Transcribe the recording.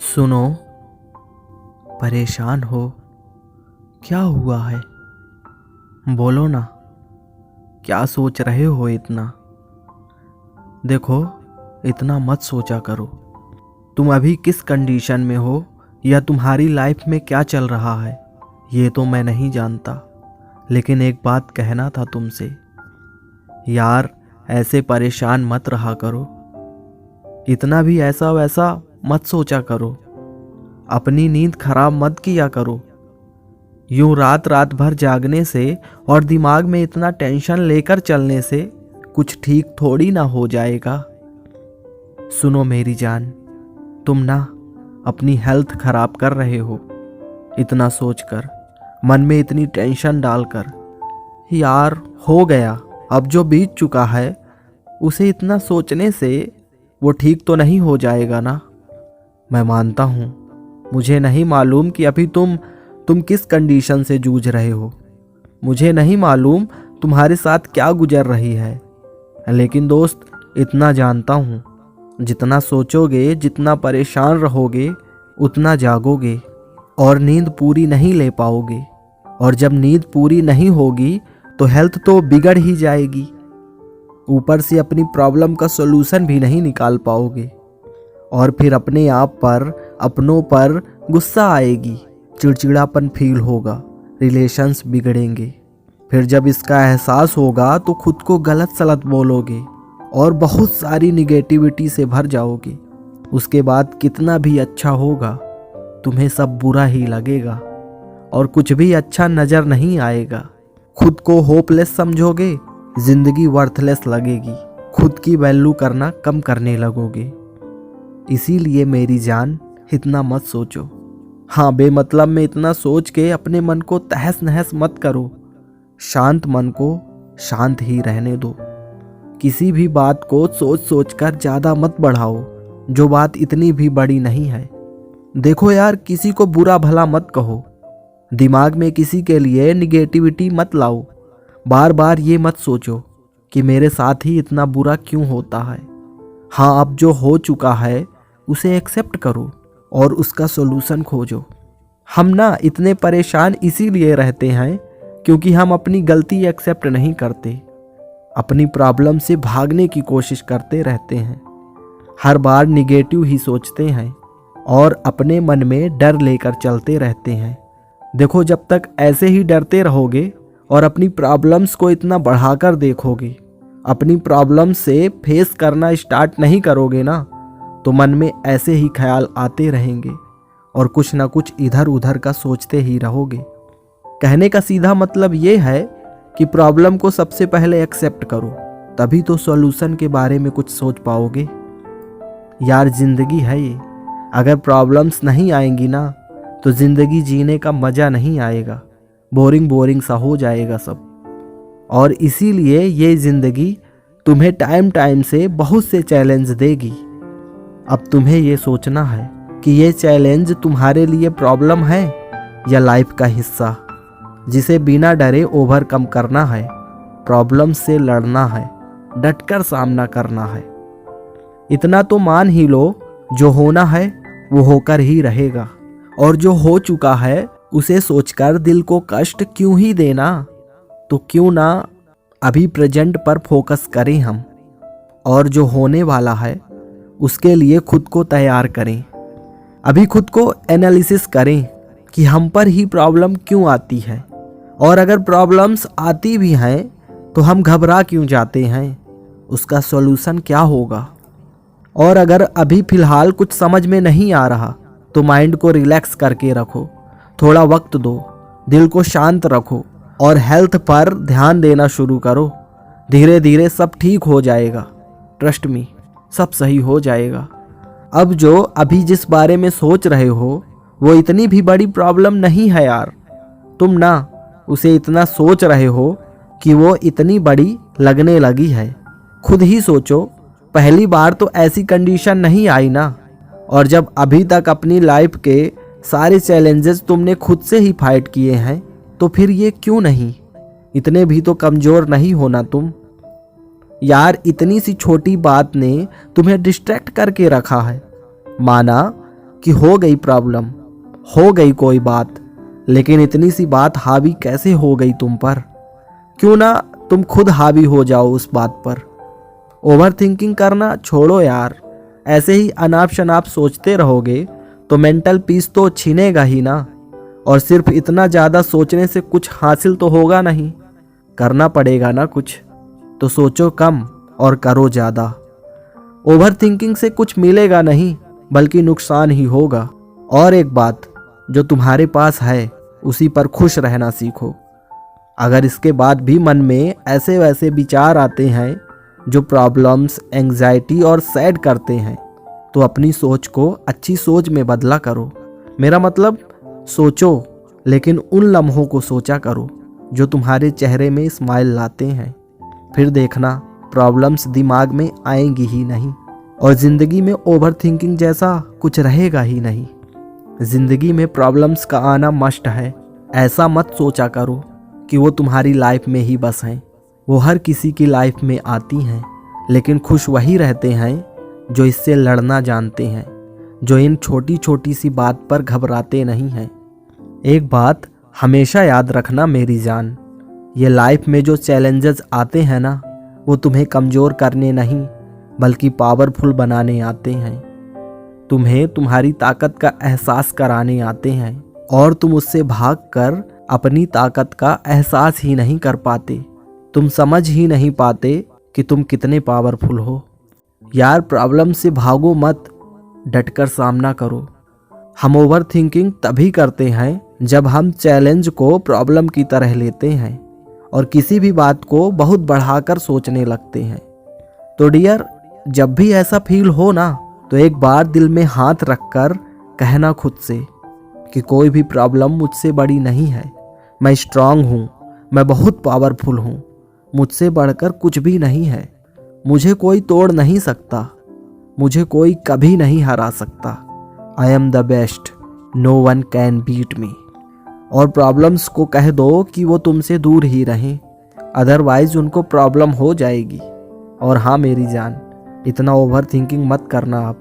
सुनो, परेशान हो? क्या हुआ है? बोलो ना। क्या सोच रहे हो इतना? देखो, इतना मत सोचा करो। तुम अभी किस कंडीशन में हो या तुम्हारी लाइफ में क्या चल रहा है ये तो मैं नहीं जानता, लेकिन एक बात कहना था तुमसे। यार, ऐसे परेशान मत रहा करो। इतना भी ऐसा वैसा मत सोचा करो। अपनी नींद खराब मत किया करो। यूं रात रात भर जागने से और दिमाग में इतना टेंशन लेकर चलने से कुछ ठीक थोड़ी ना हो जाएगा। सुनो मेरी जान, तुम ना अपनी हेल्थ खराब कर रहे हो इतना सोचकर, मन में इतनी टेंशन डालकर। यार, हो गया, अब जो बीत चुका है उसे इतना सोचने से वो ठीक तो नहीं हो जाएगा ना। मैं मानता हूँ, मुझे नहीं मालूम कि अभी तुम किस कंडीशन से जूझ रहे हो। मुझे नहीं मालूम तुम्हारे साथ क्या गुजर रही है, लेकिन दोस्त, इतना जानता हूँ, जितना सोचोगे, जितना परेशान रहोगे, उतना जागोगे और नींद पूरी नहीं ले पाओगे। और जब नींद पूरी नहीं होगी तो हेल्थ तो बिगड़ ही जाएगी। ऊपर से अपनी प्रॉब्लम का सॉल्यूशन भी नहीं निकाल पाओगे और फिर अपने आप पर, अपनों पर गुस्सा आएगी, चिड़चिड़ापन फील होगा, रिलेशंस बिगड़ेंगे। फिर जब इसका एहसास होगा तो खुद को गलत सलत बोलोगे और बहुत सारी निगेटिविटी से भर जाओगे। उसके बाद कितना भी अच्छा होगा, तुम्हें सब बुरा ही लगेगा और कुछ भी अच्छा नज़र नहीं आएगा। खुद को होपलेस समझोगे, जिंदगी वर्थलेस लगेगी, खुद की वैल्यू करना कम करने लगोगे। इसीलिए मेरी जान, इतना मत सोचो। हाँ, बेमतलब में इतना सोच के अपने मन को तहस नहस मत करो। शांत मन को शांत ही रहने दो। किसी भी बात को सोच सोच कर ज़्यादा मत बढ़ाओ जो बात इतनी भी बड़ी नहीं है। देखो यार, किसी को बुरा भला मत कहो। दिमाग में किसी के लिए निगेटिविटी मत लाओ। बार बार ये मत सोचो कि मेरे साथ ही इतना बुरा क्यों होता है। हाँ, अब जो हो चुका है उसे एक्सेप्ट करो और उसका सॉल्यूशन खोजो। हम ना इतने परेशान इसीलिए रहते हैं क्योंकि हम अपनी गलती एक्सेप्ट नहीं करते, अपनी प्रॉब्लम से भागने की कोशिश करते रहते हैं, हर बार निगेटिव ही सोचते हैं और अपने मन में डर लेकर चलते रहते हैं। देखो, जब तक ऐसे ही डरते रहोगे और अपनी प्रॉब्लम्स को इतना बढ़ाकर देखोगे, अपनी प्रॉब्लम्स से फेस करना स्टार्ट नहीं करोगे ना, तो मन में ऐसे ही ख्याल आते रहेंगे और कुछ ना कुछ इधर उधर का सोचते ही रहोगे। कहने का सीधा मतलब ये है कि प्रॉब्लम को सबसे पहले एक्सेप्ट करो, तभी तो सॉल्यूशन के बारे में कुछ सोच पाओगे। यार, जिंदगी है ये, अगर प्रॉब्लम्स नहीं आएंगी ना तो जिंदगी जीने का मज़ा नहीं आएगा, बोरिंग बोरिंग सा हो जाएगा सब। और इसीलिए ये ज़िंदगी तुम्हें टाइम टाइम से बहुत से चैलेंज देगी। अब तुम्हें ये सोचना है कि ये चैलेंज तुम्हारे लिए प्रॉब्लम है या लाइफ का हिस्सा, जिसे बिना डरे ओवरकम करना है, प्रॉब्लम से लड़ना है, डटकर सामना करना है। इतना तो मान ही लो, जो होना है वो होकर ही रहेगा और जो हो चुका है उसे सोचकर दिल को कष्ट क्यों ही देना। तो क्यों ना अभी प्रेजेंट पर फोकस करें हम, और जो होने वाला है उसके लिए खुद को तैयार करें। अभी खुद को एनालिसिस करें कि हम पर ही प्रॉब्लम क्यों आती है, और अगर प्रॉब्लम्स आती भी हैं तो हम घबरा क्यों जाते हैं, उसका सॉल्यूशन क्या होगा। और अगर अभी फ़िलहाल कुछ समझ में नहीं आ रहा तो माइंड को रिलैक्स करके रखो, थोड़ा वक्त दो, दिल को शांत रखो और हेल्थ पर ध्यान देना शुरू करो। धीरे धीरे सब ठीक हो जाएगा, ट्रस्ट मी, सब सही हो जाएगा। अब जो अभी जिस बारे में सोच रहे हो वो इतनी भी बड़ी प्रॉब्लम नहीं है यार। तुम ना उसे इतना सोच रहे हो कि वो इतनी बड़ी लगने लगी है। खुद ही सोचो, पहली बार तो ऐसी कंडीशन नहीं आई ना, और जब अभी तक अपनी लाइफ के सारे चैलेंजेस तुमने खुद से ही फाइट किए हैं तो फिर ये क्यों नहीं। इतने भी तो कमज़ोर नहीं होना तुम। यार, इतनी सी छोटी बात ने तुम्हें डिस्ट्रैक्ट करके रखा है। माना कि हो गई प्रॉब्लम, हो गई कोई बात, लेकिन इतनी सी बात हावी कैसे हो गई तुम पर? क्यों ना तुम खुद हावी हो जाओ उस बात पर। ओवर थिंकिंग करना छोड़ो यार। ऐसे ही अनाप शनाप सोचते रहोगे तो मेंटल पीस तो छीनेगा ही ना। और सिर्फ इतना ज़्यादा सोचने से कुछ हासिल तो होगा नहीं, करना पड़ेगा ना कुछ। तो सोचो कम और करो ज़्यादा। ओवर थिंकिंग से कुछ मिलेगा नहीं, बल्कि नुकसान ही होगा। और एक बात, जो तुम्हारे पास है उसी पर खुश रहना सीखो। अगर इसके बाद भी मन में ऐसे वैसे विचार आते हैं जो प्रॉब्लम्स, एंग्जाइटी और सैड करते हैं, तो अपनी सोच को अच्छी सोच में बदला करो। मेरा मतलब, सोचो लेकिन उन लम्हों को सोचा करो जो तुम्हारे चेहरे में स्माइल लाते हैं। फिर देखना प्रॉब्लम्स दिमाग में आएंगी ही नहीं और ज़िंदगी में ओवर थिंकिंग जैसा कुछ रहेगा ही नहीं। ज़िंदगी में प्रॉब्लम्स का आना मस्ट है। ऐसा मत सोचा करो कि वो तुम्हारी लाइफ में ही बस हैं। वो हर किसी की लाइफ में आती हैं, लेकिन खुश वही रहते हैं जो इससे लड़ना जानते हैं, जो इन छोटी छोटी सी बात पर घबराते नहीं हैं। एक बात हमेशा याद रखना मेरी जान, ये लाइफ में जो चैलेंजेस आते हैं ना, वो तुम्हें कमज़ोर करने नहीं बल्कि पावरफुल बनाने आते हैं। तुम्हें तुम्हारी ताकत का एहसास कराने आते हैं और तुम उससे भागकर अपनी ताकत का एहसास ही नहीं कर पाते। तुम समझ ही नहीं पाते कि तुम कितने पावरफुल हो। यार प्रॉब्लम से भागो मत, डटकर सामना करो। हम ओवर थिंकिंग तभी करते हैं जब हम चैलेंज को प्रॉब्लम की तरह लेते हैं और किसी भी बात को बहुत बढ़ाकर सोचने लगते हैं। तो डियर, जब भी ऐसा फील हो ना, तो एक बार दिल में हाथ रखकर कहना खुद से कि कोई भी प्रॉब्लम मुझसे बड़ी नहीं है। मैं स्ट्रांग हूँ, मैं बहुत पावरफुल हूँ, मुझसे बढ़कर कुछ भी नहीं है। मुझे कोई तोड़ नहीं सकता, मुझे कोई कभी नहीं हरा सकता। I am the best, no one can beat me. और प्रॉब्लम्स को कह दो कि वो तुमसे दूर ही रहें, अदरवाइज उनको प्रॉब्लम हो जाएगी। और हाँ मेरी जान, इतना ओवर थिंकिंग मत करना आप।